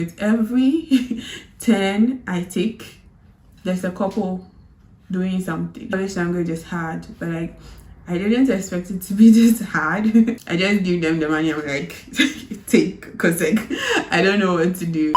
With every 10 I take, there's a couple doing something. English language is hard, but like I didn't expect it to be this hard. I just give them the money. I'm like, take, because like I don't know what to do.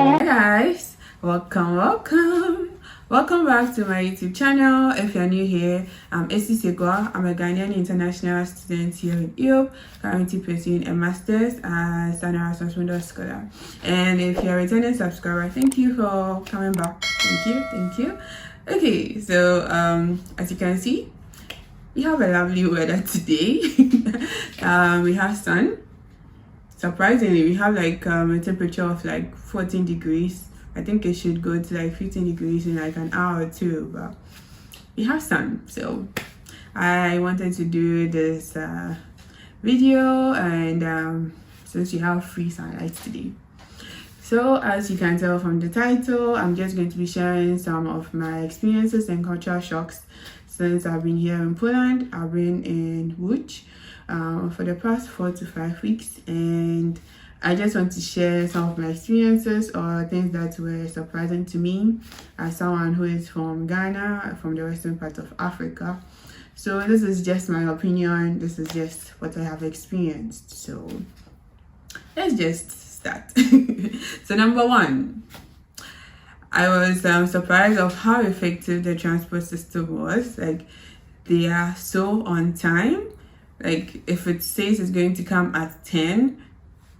Hi guys, welcome back to my YouTube channel. If you're new here, I'm Esi Segwa. I'm a Ghanaian international student here in Europe, currently pursuing a master's as an Erasmus Mundus scholar. And if you're a returning subscriber, thank you for coming back. Thank you. Okay, so as you can see, we have a lovely weather today. We have sun. Surprisingly, we have like a temperature of like 14 degrees. I think it should go to like 15 degrees in like an hour or two, but we have sun. So I wanted to do this video, and since we have free sunlight today. So as you can tell from the title, I'm just going to be sharing some of my experiences and cultural shocks since I've been here in Poland. I've been in Łódź for the past 4 to 5 weeks, and I just want to share some of my experiences or things that were surprising to me as someone who is from Ghana, from the western part of Africa. So this is just my opinion. This is just what I have experienced. So let's just start. So number one, I was surprised of how effective the transport system was. Like, they are so on time. Like, if it says it's going to come at 10,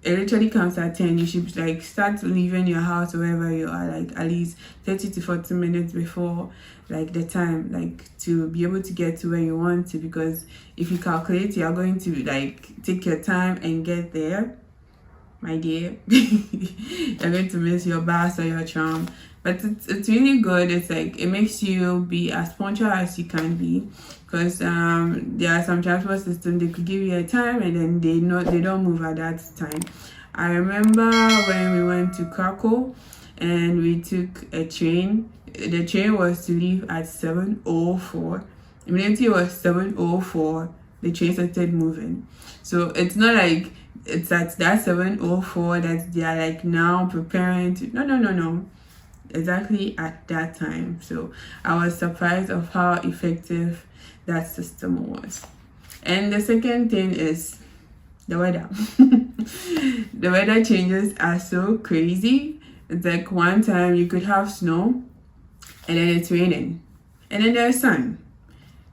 it literally comes at 10. You should like start leaving your house, wherever you are, like at least 30 to 40 minutes before like the time, like to be able to get to where you want to, because if you calculate you are going to like take your time and get there, my dear, you're going to miss your bus or your tram. But it's really good. It's like it makes you be as punctual as you can be, because there are some transport systems, they could give you a time and then they don't move at that time. I remember when we went to Krakow and we took a train. The train was to leave at 7:04. Immediately it was 7:04, the train started moving. So it's not like it's at that 7:04 that they are like now preparing to no, exactly at that time. So I was surprised of how effective that system was. And the second thing is the weather. The weather changes are so crazy. It's like one time you could have snow and then it's raining and then there's sun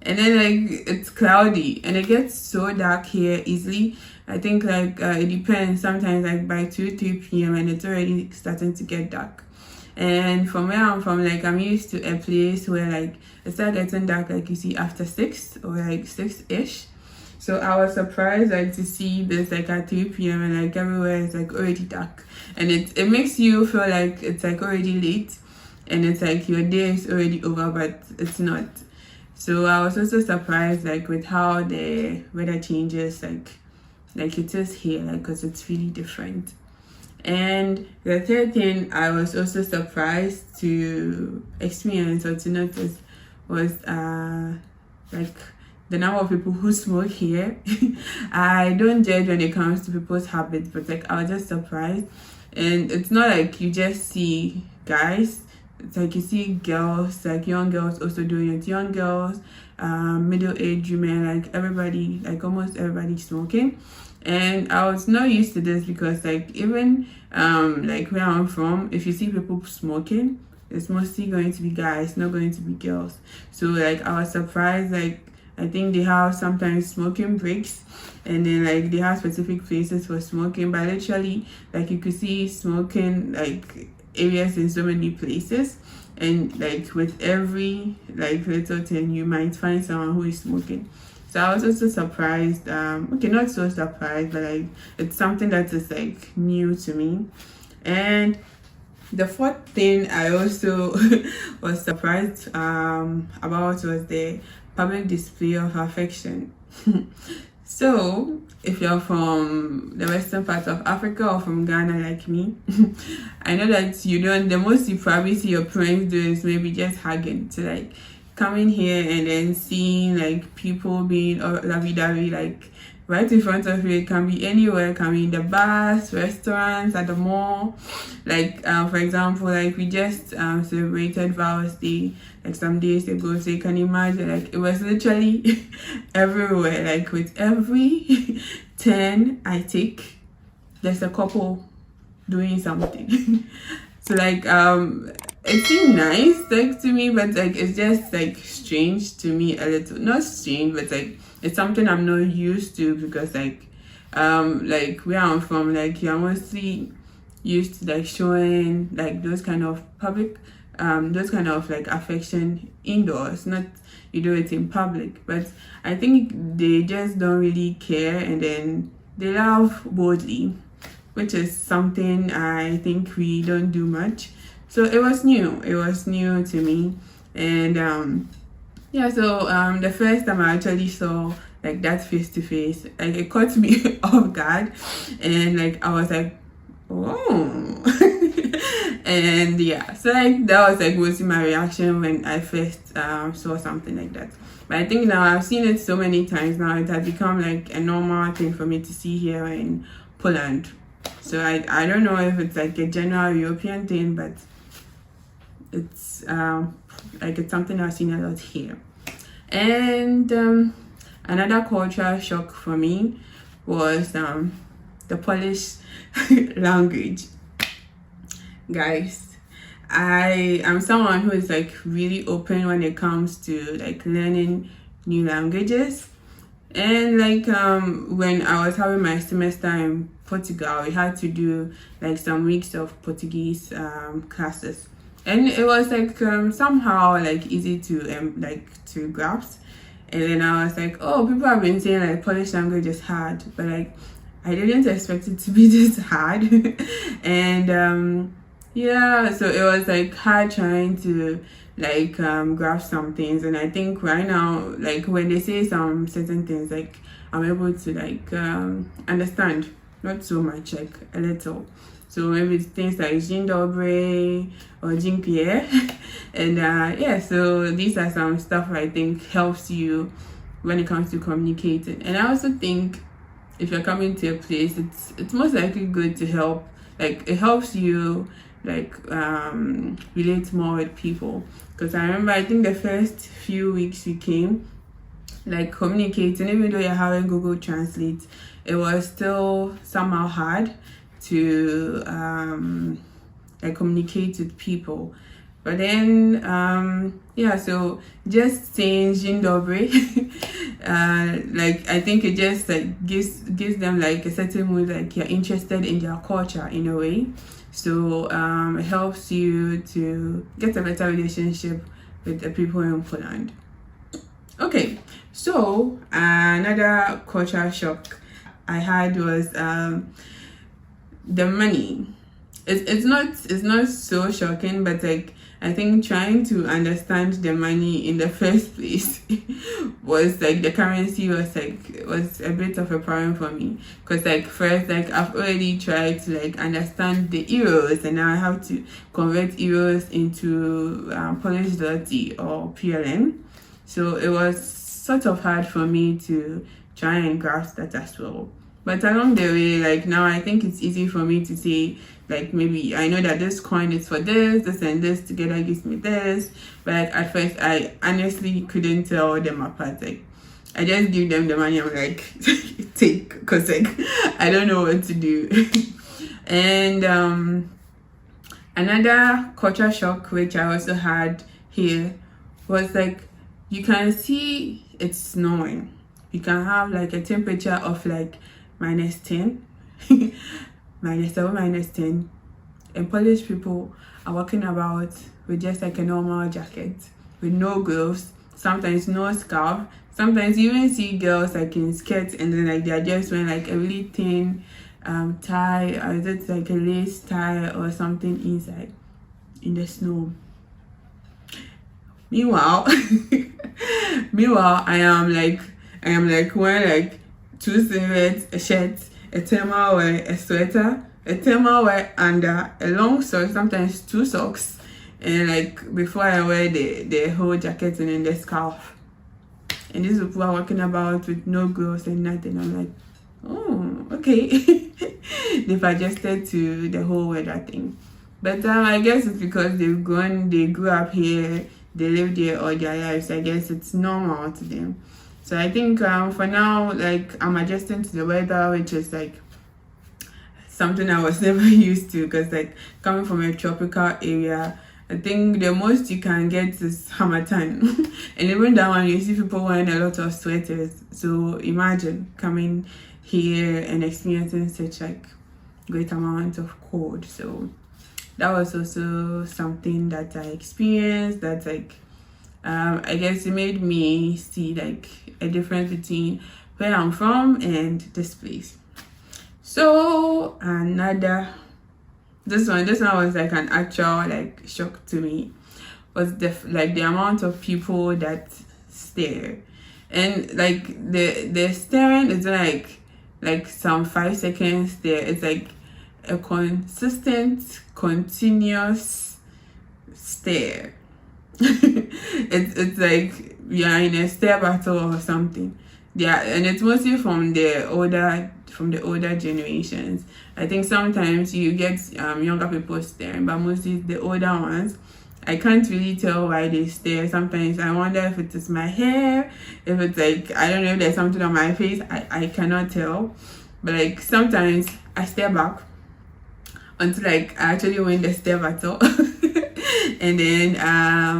and then like it's cloudy and it gets so dark here easily. I think like it depends, sometimes like by 2-3 p.m. and it's already starting to get dark. And from where I'm from, like I'm used to a place where like it starts getting dark, like you see after 6 or like 6-ish. So I was surprised like to see this like at 3 p.m. and like everywhere is like already dark, and it makes you feel like it's like already late and it's like your day is already over, but it's not. So I was also surprised like with how the weather changes, like it is here, like because it's really different. And the third thing I was also surprised to experience or to notice was like the number of people who smoke here. I don't judge when it comes to people's habits, but like I was just surprised. And it's not like you just see guys, it's like you see girls, like young girls also doing it. Young girls, middle-aged women, like everybody, like almost everybody smoking. And I was not used to this because like even like where I'm from, if you see people smoking, it's mostly going to be guys, not going to be girls. So like I was surprised. Like I think they have sometimes smoking breaks, and then like they have specific places for smoking, but literally like you could see smoking like areas in so many places, and like with every like little thing you might find someone who is smoking. So I was also surprised, okay, not so surprised, but like it's something that is like new to me. And the fourth thing I also was surprised about was the public display of affection. So if you're from the western part of Africa or from Ghana like me, I know that the most you probably see your parents do is maybe just hugging to like coming here and then seeing like people being lovey-dovey, like right in front of you. It can be anywhere, it can be in the bars, restaurants, at the mall. Like for example, like we just celebrated Vows Day like some days ago, so you can imagine like it was literally everywhere. Like with every 10 I take, there's a couple doing something. So like it seemed nice like to me, but like it's just like strange to me a little. Not strange, but like it's something I'm not used to, because like where I'm from, like you're mostly used to like showing like those kind of public those kind of like affection indoors, not you do it in public. But I think they just don't really care, and then they love boldly, which is something I think we don't do much. So it was new to me. And yeah, so the first time I actually saw like that face to face, like it caught me off guard, and like I was like, oh. And yeah, so like that was like mostly my reaction when I first saw something like that. But I think now I've seen it so many times now, it has become like a normal thing for me to see here in Poland. So I don't know if it's like a general European thing, but it's like it's something I've seen a lot here. And another cultural shock for me was the Polish language. Guys, I am someone who is like really open when it comes to like learning new languages. And like when I was having my semester in Portugal, we had to do like some weeks of Portuguese classes, and it was like somehow like easy to grasp. And then I was like, oh, people have been saying like Polish language is hard, but like I didn't expect it to be this hard. And yeah, so it was like hard trying to like grasp some things. And I think right now, like when they say some certain things, like I'm able to like understand, not so much, like a little. So maybe it's things like Dzień dobry or Dziękuję. And yeah, so these are some stuff I think helps you when it comes to communicating. And I also think if you're coming to a place, it's most likely good to help, like it helps you like relate more with people. Because I remember, I think the first few weeks we came, like communicating, even though you're having Google Translate, it was still somehow hard to like communicate with people. But then yeah, so just saying Dzień dobry like I think it just like gives them like a certain mood, like you're interested in their culture in a way. So it helps you to get a better relationship with the people in Poland. Okay, so another cultural shock I had was the money. It's not so shocking, but like I think trying to understand the money in the first place was like the currency was a bit of a problem for me. Because like first, like I've already tried to like understand the euros, and now I have to convert euros into Polish zloty or PLN. So it was sort of hard for me to try and grasp that as well. But along the way, like now I think it's easy for me to say, like maybe I know that this coin is for this and this together gives me this. But like at first I honestly couldn't tell them apart. Like I just give them the money, I'm like take, because like I don't know what to do. And another culture shock which I also had here was like you can see it's snowing. You can have like a temperature of like -10 -7, -10, and Polish people are walking about with just like a normal jacket with no gloves, sometimes no scarf. Sometimes you even see girls like in skirts, and then like they're just wearing like a really thin tie, or is it like a lace tie or something inside in the snow. Meanwhile I am like wearing like 2 singlets, a shirt, a thermal wear, a sweater, a thermal wear under, a long sock, sometimes 2 socks, and like before I wear the whole jacket and then the scarf, and these people are walking about with no gloves and nothing. I'm like, oh, okay. They've adjusted to the whole weather thing. But I guess it's because they grew up here, they lived here all their lives. I guess it's normal to them. So I think for now, like, I'm adjusting to the weather, which is like something I was never used to, because like coming from a tropical area, I think the most you can get is Hamatan. And even that one, you see people wearing a lot of sweaters. So imagine coming here and experiencing such like great amount of cold. So that was also something that I experienced, that like I guess it made me see like a difference between where I'm from and this place. So this one was like an actual like shock to me, was the amount of people that stare. And like the staring is like some 5 seconds there. It's like a consistent, continuous stare. It's like you're in a stare battle or something. Yeah, and it's mostly from the older generations. I think sometimes you get younger people staring, but mostly the older ones. I can't really tell why they stare. Sometimes I wonder if it is my hair, if it's like, I don't know, if there's something on my face. I cannot tell. But like sometimes I stare back until like I actually win the stare battle. And then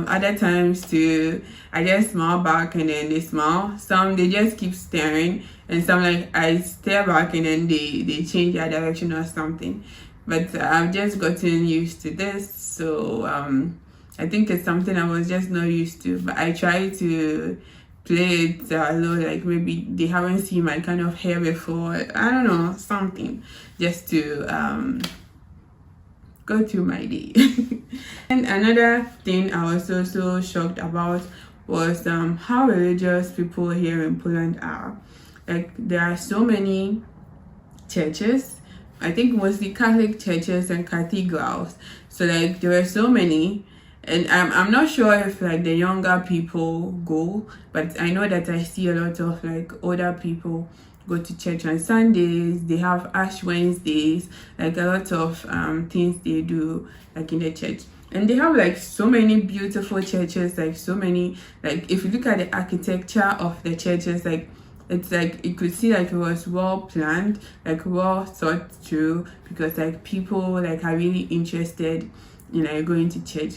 other times too, I just smile back and then they smile. Some they just keep staring, and some like I stare back and then they change their direction or something. But I've just gotten used to this, so I think it's something I was just not used to. But I try to play it low, like maybe they haven't seen my kind of hair before. I don't know, something just to go through my day. And another thing I was also shocked about was how religious people here in Poland are. Like there are so many churches, I think mostly Catholic churches and cathedrals. So like there were so many, and I'm not sure if like the younger people go, but I know that I see a lot of like older people go to church on Sundays. They have Ash Wednesdays, like a lot of things they do like in the church. And they have like so many beautiful churches, like so many, like if you look at the architecture of the churches, like it's like you could see like it was well planned, like well thought through, because like people like are really interested in like going to church.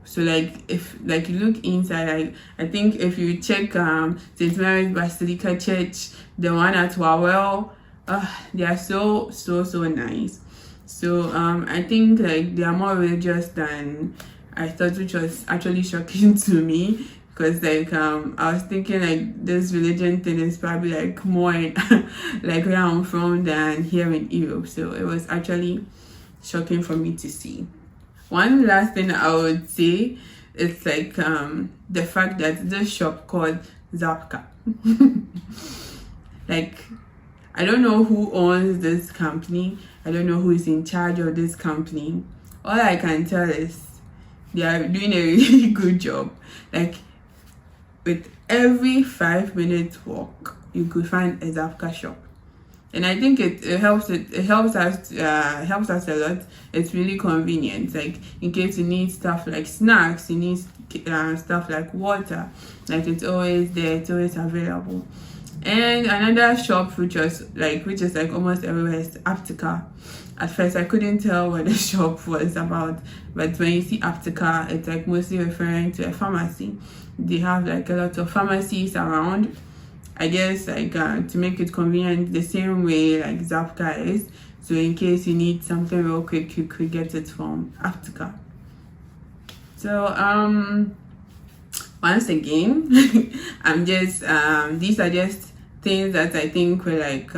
So like if like you look inside, like I think if you check St. Mary's Basilica Church, the one at Wawel, they are so nice. So I think like they are more religious than I thought, which was actually shocking to me, because like I was thinking like this religion thing is probably like more in, like where I'm from than here in Europe. So it was actually shocking for me to see. One last thing I would say is like the fact that this shop called Zapka. Like I don't know who owns this company. I don't know who is in charge of this company. All I can tell is they are doing a really good job. Like with every 5-minute walk, you could find a Zapka shop. And I think it helps us a lot. It's really convenient. Like in case you need stuff like snacks, you need stuff like water. Like it's always there. It's always available. And another shop which is like almost everywhere is Aptica. At first I couldn't tell what the shop was about, but when you see Aptica, it's like mostly referring to a pharmacy. They have like a lot of pharmacies around, I guess, like to make it convenient, the same way like Zapka is. So in case you need something real quick, you could get it from Aptica. So once again, I'm just these are just things that I think were like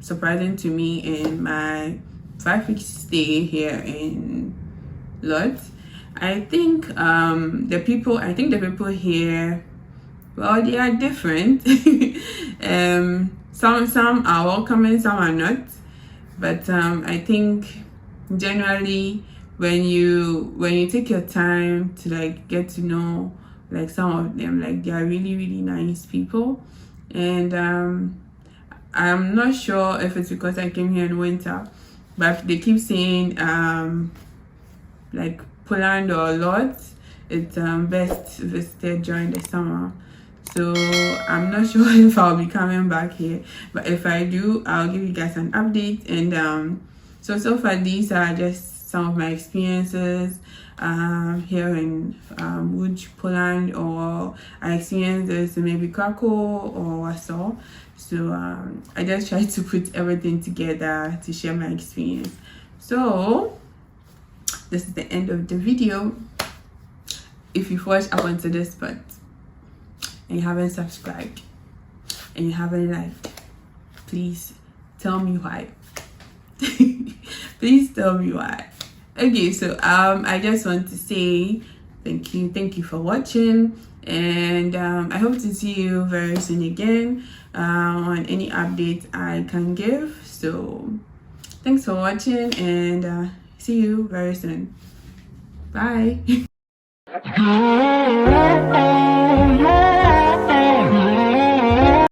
surprising to me in my 5-week stay here in Lodz. I think the people here, well, they are different. Some are welcoming, some are not. But I think generally when you take your time to like get to know like some of them, like they are really really nice people. And I'm not sure if it's because I came here in winter, but they keep saying like Poland or Lodz, it's best visited during the summer. So I'm not sure if I'll be coming back here, but if I do, I'll give you guys an update. And so far these are just some of my experiences here in Łódź, Poland, or I experienced this in maybe Krakow or Warsaw. So I just try to put everything together to share my experience. So this is the end of the video. If you've watched up until this part and you haven't subscribed and you haven't liked, please tell me why. Please tell me why. Okay, so I just want to say thank you for watching, and I hope to see you very soon again on any updates I can give. So thanks for watching, and see you very soon. Bye.